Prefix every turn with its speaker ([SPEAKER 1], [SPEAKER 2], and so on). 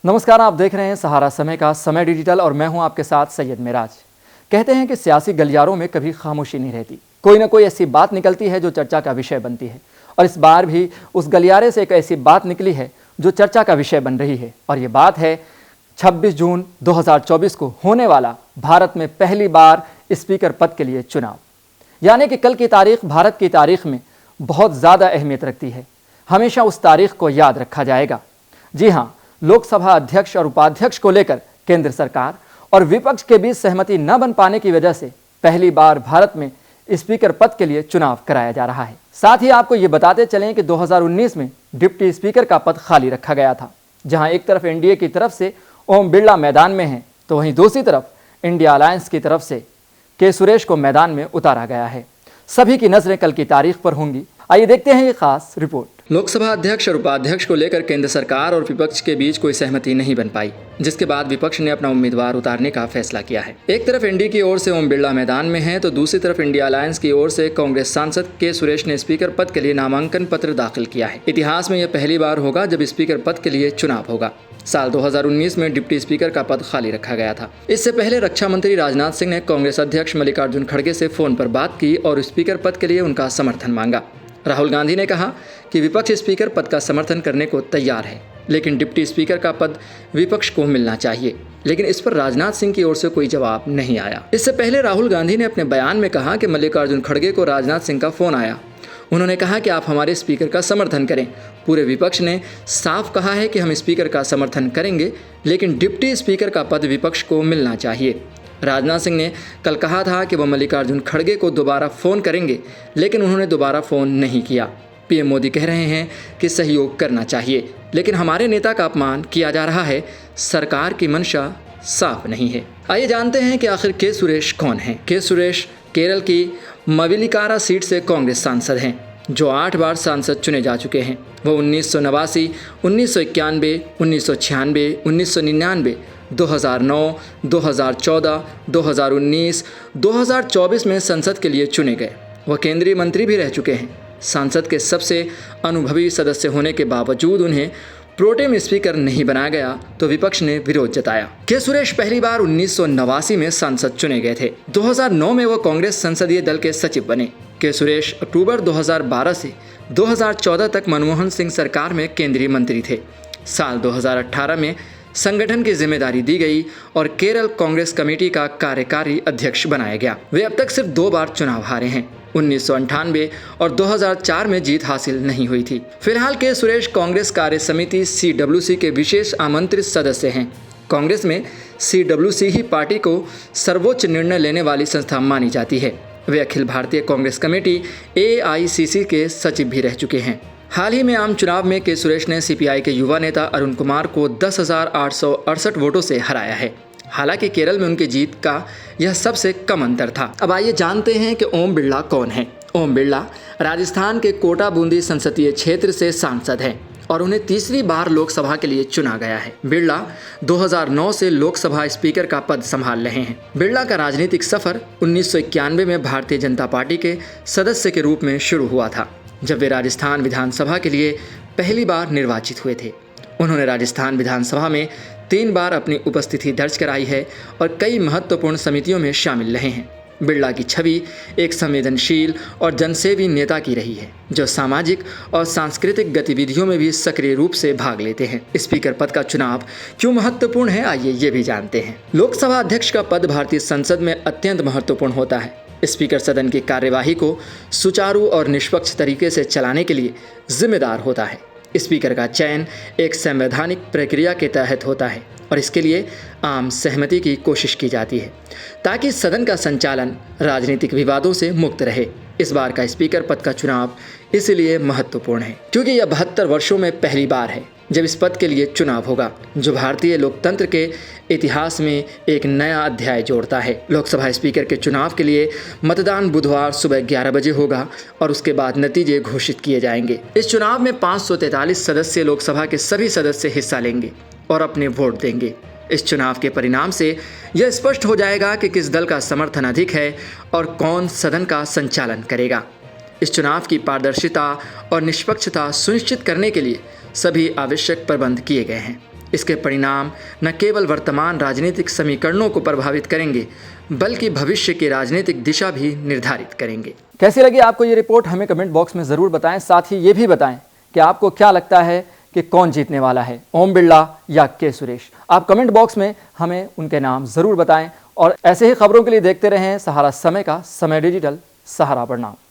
[SPEAKER 1] नमस्कार, आप देख रहे हैं सहारा समय का समय डिजिटल और मैं हूं आपके साथ सैयद मिराज। कहते हैं कि सियासी गलियारों में कभी खामोशी नहीं रहती, कोई ना कोई ऐसी बात निकलती है जो चर्चा का विषय बनती है। और इस बार भी उस गलियारे से एक ऐसी बात निकली है जो चर्चा का विषय बन रही है। और ये बात है 26 जून 2024 को होने वाला भारत में पहली बार स्पीकर पद के लिए चुनाव। यानी कि कल की तारीख भारत की तारीख में बहुत ज़्यादा अहमियत रखती है। हमेशा उस तारीख को याद रखा जाएगा। जी हाँ, लोकसभा अध्यक्ष और उपाध्यक्ष को लेकर केंद्र सरकार और विपक्ष के बीच सहमति न बन पाने की वजह से पहली बार भारत में स्पीकर पद के लिए चुनाव कराया जा रहा है। साथ ही आपको ये बताते चलें कि 2019 में डिप्टी स्पीकर का पद खाली रखा गया था, जहां एक तरफ एनडीए की तरफ से ओम बिरला मैदान में हैं, तो वहीं दूसरी तरफ इंडिया अलायंस की तरफ से के सुरेश को मैदान में उतारा गया है। सभी की नजरें कल की तारीख पर होंगी। आइए देखते हैं ये खास रिपोर्ट। लोकसभा अध्यक्ष और उपाध्यक्ष को लेकर केंद्र सरकार और विपक्ष के बीच कोई सहमति नहीं बन पाई, जिसके बाद विपक्ष ने अपना उम्मीदवार उतारने का फैसला किया है। एक तरफ एनडीए की ओर से ओम बिरला मैदान में हैं, तो दूसरी तरफ इंडिया अलायंस की ओर से कांग्रेस सांसद के सुरेश ने स्पीकर पद के लिए नामांकन पत्र दाखिल किया है। इतिहास में यह पहली बार होगा जब स्पीकर पद के लिए चुनाव होगा। साल 2019 में डिप्टी स्पीकर का पद खाली रखा गया था। इससे पहले रक्षा मंत्री राजनाथ सिंह ने कांग्रेस अध्यक्ष मल्लिकार्जुन खड़गे से फोन पर बात की और स्पीकर पद के लिए उनका समर्थन मांगा। राहुल गांधी ने कहा कि विपक्ष स्पीकर पद का समर्थन करने को तैयार है, लेकिन डिप्टी स्पीकर का पद विपक्ष को मिलना चाहिए। लेकिन इस पर राजनाथ सिंह की ओर से कोई जवाब नहीं आया। इससे पहले राहुल गांधी ने अपने बयान में कहा कि मल्लिकार्जुन खड़गे को राजनाथ सिंह का फोन आया। उन्होंने कहा कि आप हमारे स्पीकर का समर्थन करें। पूरे विपक्ष ने साफ कहा है कि हम स्पीकर का समर्थन करेंगे, लेकिन डिप्टी स्पीकर का पद विपक्ष को मिलना चाहिए। राजनाथ सिंह ने कल कहा था कि वह मल्लिकार्जुन खड़गे को दोबारा फ़ोन करेंगे, लेकिन उन्होंने दोबारा फ़ोन नहीं किया। पीएम मोदी कह रहे हैं कि सहयोग करना चाहिए, लेकिन हमारे नेता का अपमान किया जा रहा है। सरकार की मंशा साफ नहीं है। आइए जानते हैं कि आखिर के सुरेश कौन हैं। के सुरेश केरल की मवेलिकारा सीट से कांग्रेस सांसद हैं, जो 8 बार सांसद चुने जा चुके हैं। वो 1989, 1991, 1996, 1999, 2009, 2014, 2019, 2024 में संसद के लिए चुने गए। वह केंद्रीय मंत्री भी रह चुके हैं। संसद के सबसे अनुभवी सदस्य होने के बावजूद उन्हें प्रोटेम स्पीकर नहीं बनाया गया, तो विपक्ष ने विरोध जताया। के सुरेश पहली बार 1989 में सांसद चुने गए थे। 2009 में वो कांग्रेस संसदीय दल के सचिव बने। के सुरेश अक्टूबर 2012 से 2014 तक मनमोहन सिंह सरकार में केंद्रीय मंत्री थे। साल 2018 में संगठन की जिम्मेदारी दी गई और केरल कांग्रेस कमेटी का कार्यकारी अध्यक्ष बनाया गया। वे अब तक सिर्फ 2 बार चुनाव हारे हैं। 1998 और 2004 में जीत हासिल नहीं हुई थी। फिलहाल के सुरेश कांग्रेस कार्य समिति CWC के विशेष आमंत्रित सदस्य हैं। कांग्रेस में CWC ही पार्टी को सर्वोच्च निर्णय लेने वाली संस्था मानी जाती है। वे अखिल भारतीय कांग्रेस कमेटी AICC के सचिव भी रह चुके हैं। हाल ही में आम चुनाव में के सुरेश ने CPI के युवा नेता अरुण कुमार को 10,868 वोटों से हराया है। हालांकि केरल में उनकी जीत का यह सबसे कम अंतर था। अब आइए जानते हैं कि ओम बिरला कौन है। ओम बिरला राजस्थान के कोटा बूंदी संसदीय क्षेत्र से सांसद हैं और उन्हें तीसरी बार लोकसभा के लिए चुना गया है। बिरला 2009 से लोकसभा स्पीकर का पद संभाल रहे हैं। बिरला का राजनीतिक सफर 1991 में भारतीय जनता पार्टी के सदस्य के रूप में शुरू हुआ था, जब वे राजस्थान विधानसभा के लिए पहली बार निर्वाचित हुए थे। उन्होंने राजस्थान विधानसभा में 3 बार अपनी उपस्थिति दर्ज कराई है और कई महत्वपूर्ण समितियों में शामिल रहे हैं। बिरला की छवि एक संवेदनशील और जनसेवी नेता की रही है, जो सामाजिक और सांस्कृतिक गतिविधियों में भी सक्रिय रूप से भाग लेते हैं। स्पीकर पद का चुनाव क्यों महत्वपूर्ण है, आइए ये भी जानते हैं। लोकसभा अध्यक्ष का पद भारतीय संसद में अत्यंत महत्वपूर्ण होता है। स्पीकर सदन की कार्यवाही को सुचारू और निष्पक्ष तरीके से चलाने के लिए जिम्मेदार होता है। स्पीकर का चयन एक संवैधानिक प्रक्रिया के तहत होता है और इसके लिए आम सहमति की कोशिश की जाती है, ताकि सदन का संचालन राजनीतिक विवादों से मुक्त रहे। इस बार का स्पीकर पद का चुनाव इसलिए महत्वपूर्ण है क्योंकि यह 72 वर्षों में पहली बार है जब इस पद के लिए चुनाव होगा, जो भारतीय लोकतंत्र के इतिहास में एक नया अध्याय जोड़ता है। लोकसभा स्पीकर के चुनाव के लिए मतदान बुधवार सुबह 11 बजे होगा और उसके बाद नतीजे घोषित किए जाएंगे। इस चुनाव में 543 सदस्य लोकसभा के सभी सदस्य हिस्सा लेंगे और अपने वोट देंगे। इस चुनाव के परिणाम से यह स्पष्ट हो जाएगा कि किस दल का समर्थन अधिक है और कौन सदन का संचालन करेगा। इस चुनाव की पारदर्शिता और निष्पक्षता सुनिश्चित करने के लिए सभी आवश्यक प्रबंध किए गए हैं। इसके परिणाम न केवल वर्तमान राजनीतिक समीकरणों को प्रभावित करेंगे बल्कि भविष्य की राजनीतिक दिशा भी निर्धारित करेंगे। कैसी लगी आपको ये रिपोर्ट, हमें कमेंट बॉक्स में ज़रूर बताएं। साथ ही ये भी बताएं कि आपको क्या लगता है कि कौन जीतने वाला है, ओम बिरला या के सुरेश। आप कमेंट बॉक्स में हमें उनके नाम ज़रूर बताएं और ऐसे ही खबरों के लिए देखते रहें सहारा समय का समय डिजिटल, सहारा प्रणाम।